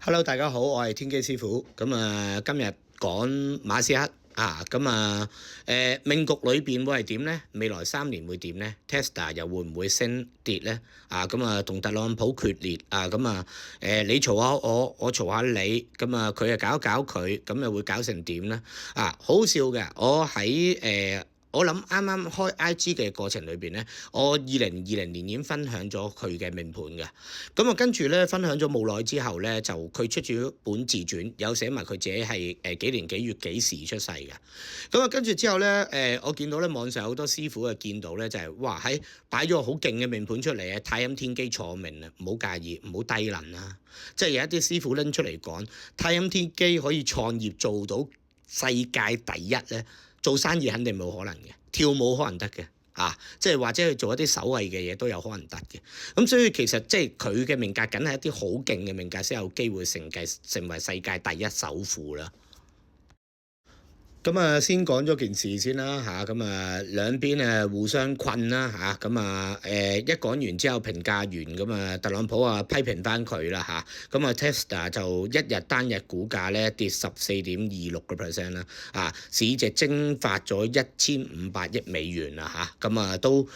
Hello，大家好，我係天機師傅。今日講馬斯克命局裏邊會係點呢？未來3年會點呢 ？Tesla 又會唔會升跌呢？同特朗普決裂你嘈下我，我嘈下你，佢又搞一搞佢，咁又會搞成點呢？好笑嘅，我諗啱啱開 IG 嘅過程裏邊咧，我2020年已經分享咗佢嘅命盤嘅。跟住咧分享咗冇耐之後咧，就佢出咗本自傳，有寫埋佢自己係幾年幾月幾時出世嘅。跟住之後咧，我見到咧網上好多師傅啊見到咧就係哇喺擺咗個好勁嘅命盤出嚟啊，太陰天機坐命啊，唔好介意，唔好低能啦。即係有一啲師傅拎出嚟講，太陰天機可以創業做到世界第一咧。做生意肯定冇可能嘅，跳舞可能得嘅，即係或者去做一啲手藝嘅嘢都有可能得嘅。咁所以其實即係佢嘅命格，梗係一啲好勁嘅命格先有機會成為世界第一首富啦。先講咗件事先啦兩邊互相困啦一講完之後評價完特朗普批評翻佢啦Tesla 就一日單日股價咧跌14.26%啦市值蒸發咗1500億美元啦都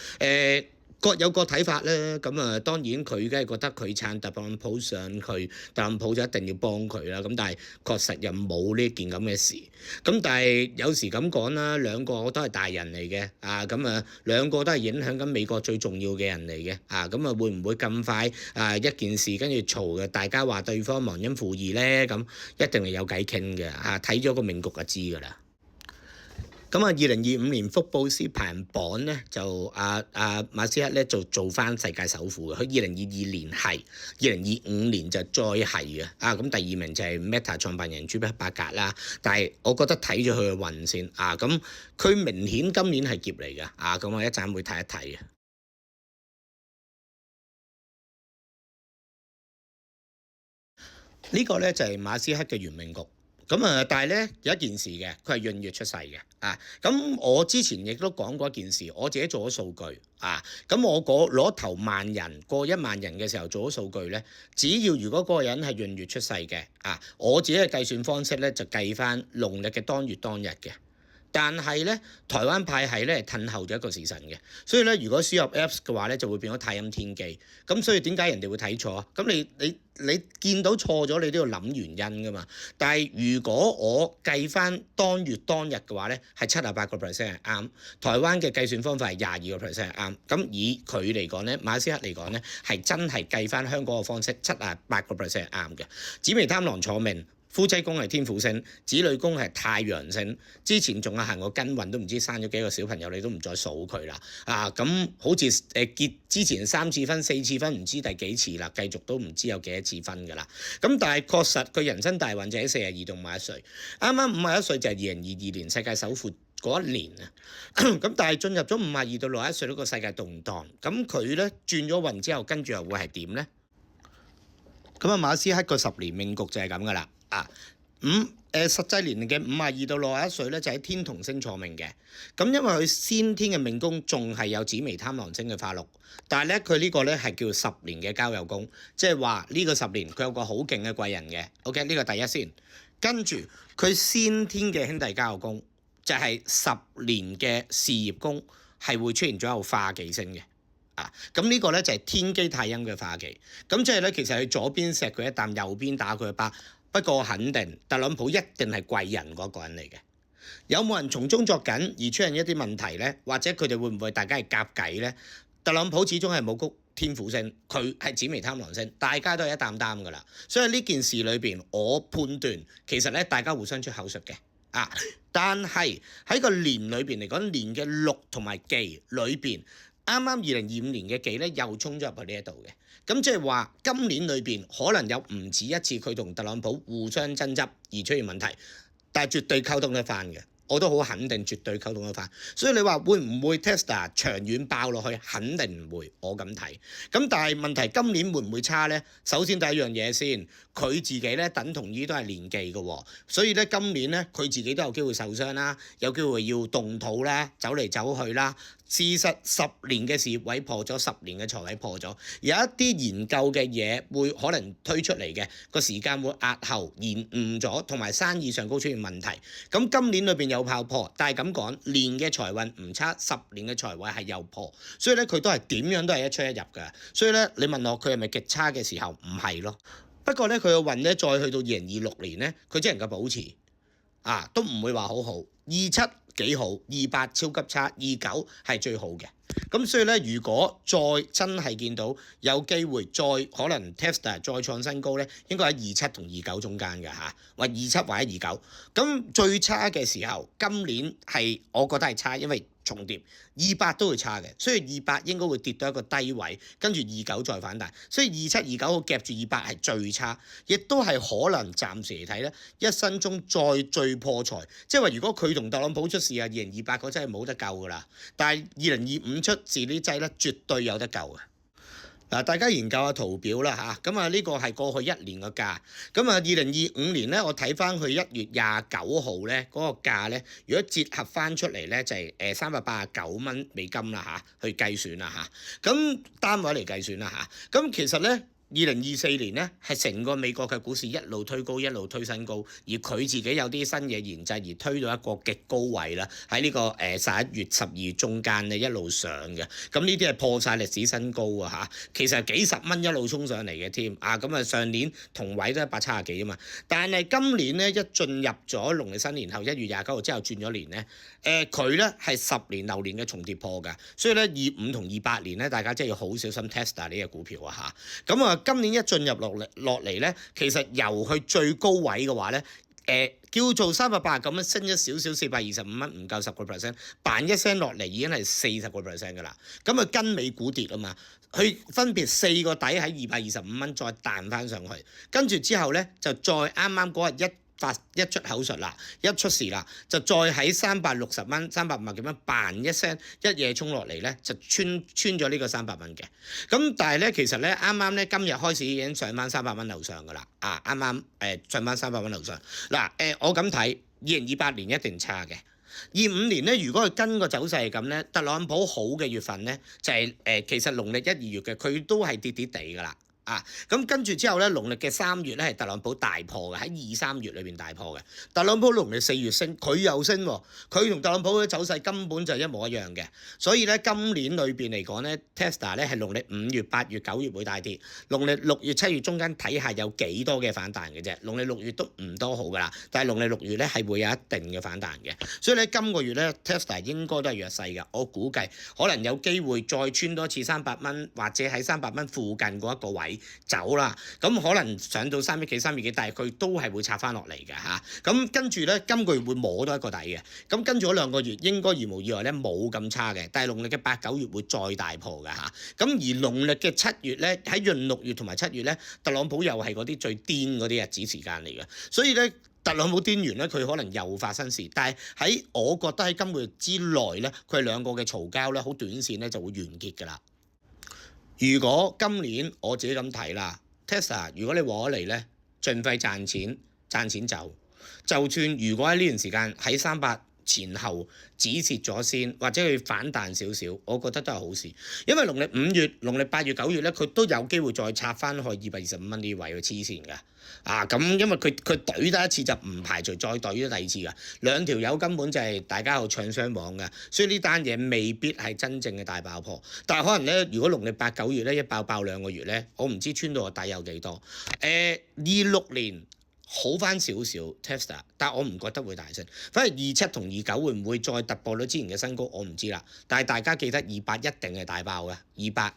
各有各睇法咧，當然佢梗係覺得佢撐特朗普上去，特朗普就一定要幫佢啦。但係確實又冇呢件咁嘅事。但係有時咁講啦，兩個都係大人嚟嘅，兩個都係影響緊美國最重要嘅人嚟嘅，會唔會咁快一件事跟住嘈嘅，大家話對方忘恩負義咧？一定係有偈傾嘅睇咗個命局就知㗎啦。2025年福布斯排行榜咧，就馬斯克咧就做翻世界首富嘅。佢2022年係，2025年就再係嘅。第二名就係 Meta 創辦人朱克伯格啦。但係我覺得睇咗佢嘅運先佢明顯今年係劫嚟嘅。我一陣會睇一睇嘅。呢個咧就係馬斯克嘅原命局。但係咧有一件事嘅，佢係閏月出世嘅我之前亦都講過一件事，我自己做咗數據我攞頭萬人過1萬人嘅時候做咗數據咧，只要如果嗰個人係閏月出世嘅我自己嘅計算方式咧就計翻農曆嘅當月當日嘅。但係咧，台灣派系咧褪後咗一個時辰嘅，所以咧如果輸入 Apps 嘅話咧，就會變咗太陰天機。咁所以點解人哋會睇錯啊？咁你見到錯咗，你都要諗原因噶嘛。但係如果我計翻當月當日嘅話咧，係78%係啱。台灣嘅計算方法係22%係啱。咁以佢嚟講咧，馬斯克嚟講咧，係真係計翻香港嘅方式78%係啱嘅。紫微貪狼坐命。夫妻宮係天府星，子女宮係太陽星。之前仲有行過庚運，都唔知生咗幾個小朋友，你都唔再數佢啦。好似結之前3次婚、4次婚，唔知第幾次啦，繼續都唔知有幾多次婚噶啦。但係確實佢人生大運就喺42到51歲，啱啱51歲就係2022年世界首富嗰一年啊。但係進入咗52到61歲呢個世界動盪，咁佢咧轉咗運之後，跟住又會係點咧？馬斯克個10年命局就係咁噶啦。實際年齡嘅52到61歲咧，就喺天同星坐命嘅。因為佢先天嘅命宮仲係有紫微貪狼星嘅化祿，但係咧佢呢個咧係叫10年嘅交友宮，即係話呢個10年佢有個好勁嘅貴人嘅。OK， 呢個第一先。跟住佢先天嘅兄弟交友宮就係10年嘅事業宮，係會出現咗有化忌星嘅。呢個咧就係天機太陰嘅化忌。即係咧，其實佢左邊錫佢一啖，右邊打佢一巴。不過肯定特朗普一定係貴人嗰個人嚟嘅。有冇人從中作梗而出現一啲問題呢？或者佢哋會唔會大家係夾計呢？特朗普始終係武曲天府星，佢係紫微貪狼星，大家都係一擔擔噶啦。所以呢件事裏邊，我判斷其實咧大家互相出口術嘅但係喺個年裏邊嚟講，年嘅祿同埋忌裏邊。啱啱2025年嘅忌咧又衝咗入去呢一度嘅，即係話今年裏邊可能有唔止一次佢同特朗普互相爭執而出現問題，但係絕對溝通得翻嘅，我都好肯定絕對溝通得翻。所以你話會唔會 Tesla 長遠爆落去？肯定唔會，我咁睇。但係問題今年會唔會差呢？首先第一樣嘢先，佢自己咧等同於都係年忌嘅，所以咧今年咧佢自己都有機會受傷啦，有機會要動土啦，走嚟走去啦。事實10年嘅事業位破咗，10年嘅財位破咗，有一啲研究嘅嘢會可能推出嚟嘅，個時間會壓後延誤咗，同埋生意上高出現問題。咁今年裏邊有爆破，但係咁講，年嘅財運唔差，10年嘅財位係有破，所以咧佢都係點樣都係一出一入㗎。所以咧你問我佢係咪極差嘅時候？唔係咯。不過咧佢嘅運咧再去到2026年咧，佢只能夠保持都唔會話好好。27幾好，28超級差，29係最好嘅。咁所以咧，如果再真係見到有機會再可能 Tesla 再創新高咧，應該喺27同29中間嘅嚇，或27或者29。咁最差嘅時候，今年係我覺得係差，因為重疊28都會差嘅，所以28應該會跌到一個低位，跟住29再反彈，所以27、29好夾住28係最差，亦都係可能暫時嚟睇咧，一生中再最破財，即係話如果佢同特朗普出事啊，2028嗰真係冇得救㗎啦，但係2025出事呢劑咧，絕對有得救嘅。嗱，大家研究下圖表啦嚇，咁呢個係過去1年嘅價，咁2025年咧，我睇翻佢1月29號咧嗰個價咧，如果折合翻出嚟咧就係389蚊美金啦嚇，去計算啦嚇，咁單位嚟計算啦嚇，咁其實咧。2024年咧係成個美國嘅股市一路推高，一路推新高，而佢自己有啲新嘢研製而推到一個極高位啦，喺呢個11月、12月中間咧一路上嘅，咁呢啲係破晒歷史新高啊嚇，其實係幾十蚊一路衝上嚟嘅添啊，咁上年同位都170幾啊嘛，但係今年咧一進入咗農曆新年後1月29號之後轉咗年咧，佢咧係10年流年嘅重跌破㗎，所以咧25同28年咧大家真係要好小心 Tesla 呢隻股票啊嚇，咁今年一進入落嚟咧，其實由佢最高位嘅話咧，叫做389蚊升一少少425蚊，唔夠10%，彈一聲落嚟已經係40%㗎啦。咁跟美股跌啊嘛，佢分別4個底喺225蚊再彈翻上去，跟住之後咧就再啱啱嗰日一出口術啦，一出事啦，就再喺360蚊、350幾蚊扮一聲一嘢衝落嚟咧，就穿咗呢個300蚊嘅。咁但係咧，其實咧啱啱咧今日開始已經上翻300蚊樓上㗎啦，啱啱上翻300蚊樓上。嗱我咁睇，2028年一定差嘅。25年咧，如果佢跟個走勢係咁咧，特朗普好嘅月份咧就係其實農曆1、2月嘅，佢都係跌地㗎啦。咁跟住之後咧，農曆嘅3月咧係特朗普大破嘅，喺2、3月裏邊大破嘅。特朗普農曆4月升，佢又升喎，佢同特朗普嘅走勢根本就一模一樣嘅。所以咧，今年裏邊嚟講咧 ，Tesla 咧係農曆5月、8月、9月會大跌，農曆6月、7月中間睇下有幾多嘅反彈嘅啫。農曆6月都唔多好噶啦，但係農曆6月咧係會有一定嘅反彈嘅。所以咧，今個月咧 Tesla 應該都係弱勢嘅，我估計可能有機會再穿多次300蚊，或者喺300蚊附近嗰一個位走啦，咁可能上到3億幾、3億幾，但係佢都係會插翻落嚟嘅嚇。咁跟住咧，今個月會摸到一個底嘅。咁跟住嗰2個月應該如無意外咧冇咁差嘅，但係農曆嘅8、9月會再大破嘅嚇。咁而農曆嘅7月咧，喺閏6月同埋7月咧，特朗普又係嗰啲最癲嗰啲日子時間嚟嘅，所以咧特朗普癲完咧，佢可能又發生事。但係喺我覺得喺今個月之內咧，佢係兩個嘅嘈交咧，好短線咧就會完結㗎啦。如果今年我自己咁睇啦 ，Tesla 如果你獲咗嚟咧，盡快賺錢走。就算如果喺呢段時間喺300前後止蝕咗先，或者佢反彈少少，我覺得都係好事。因為農曆5月、農曆8月、9月咧，佢都有機會再插翻去225蚊呢位去黐線㗎。咁因為佢懟得一次就唔排除再懟咗第二次㗎，兩條友根本就係大家有唱雙簧㗎，所以呢單嘢未必係真正嘅大爆破，但係可能咧，如果農曆8、9月咧一爆2個月咧，我唔知穿到個底有幾多。26年好翻少少 Tesla， 但係我唔覺得會大升，反而27同29會唔會再突破到之前嘅新高，我唔知啦。但係大家記得28一定係大爆嘅，28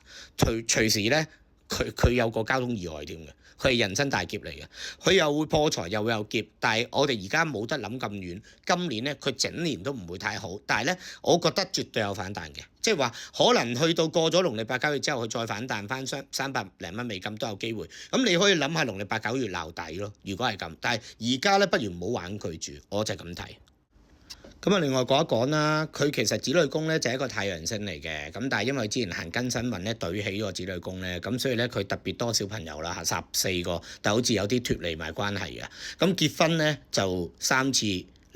隨時咧佢有個交通意外添嘅。佢係人生大劫嚟嘅，佢又會破財又會有劫，但係我哋而家冇得諗咁遠。今年咧，佢整年都唔會太好，但係咧，我覺得絕對有反彈嘅，即係話可能去到過咗農曆8、9月之後，佢再反彈翻300零蚊美金都有機會。咁你可以諗下農曆8、9月撈底咯，如果係咁。但係而家咧，不如唔好玩佢住，我就係咁睇。咁另外講一講啦，佢其實子女宮咧就係一個太陽星嚟嘅，咁但係因為之前行庚申運咧對起咗個子女宮咧，咁所以咧佢特別多小朋友啦，14個，但好似有啲脫離埋關係嘅。咁結婚咧就3次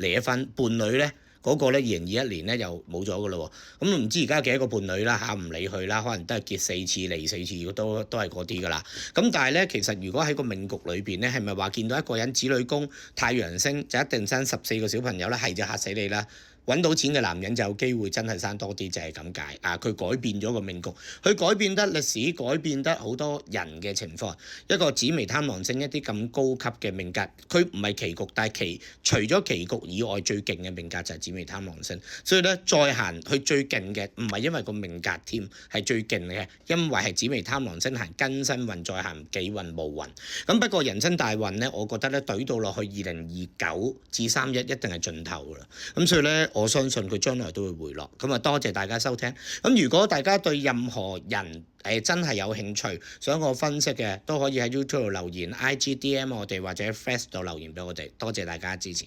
離咗婚，伴侶咧嗰個咧2021年咧又冇咗㗎咯喎。咁唔知而家幾多個伴侶啦嚇，唔理佢啦，可能都係結4次離4次都係嗰啲㗎啦。咁但係咧，其實如果喺個命局裏邊咧，係咪話見到一個人子女宮太陽星就一定生14個小朋友咧？係就嚇死你啦！揾到錢嘅男人就有機會真係生多啲，就係咁解啊！佢改變咗個命局，佢改變得歷史，改變得好多人嘅情況。一個紫微貪狼星一啲咁高級嘅命格，佢唔係棋局，但係除咗棋局以外最勁嘅命格就係紫微貪狼星。所以咧，再行去最勁嘅，唔係因為個命格添，係最勁嘅，因為係紫微貪狼星行庚申運，再行己運戊運。咁不過人生大運咧，我覺得咧懟到落去2029至31一定係盡頭㗎啦。咁所以咧，我相信佢將來都會回落。咁啊，多謝大家收聽。咁如果大家對任何人真係有興趣，想我分析嘅，都可以喺 YouTube 度留言、IG DM 我哋或者 Face 度留言俾我哋。多謝大家支持。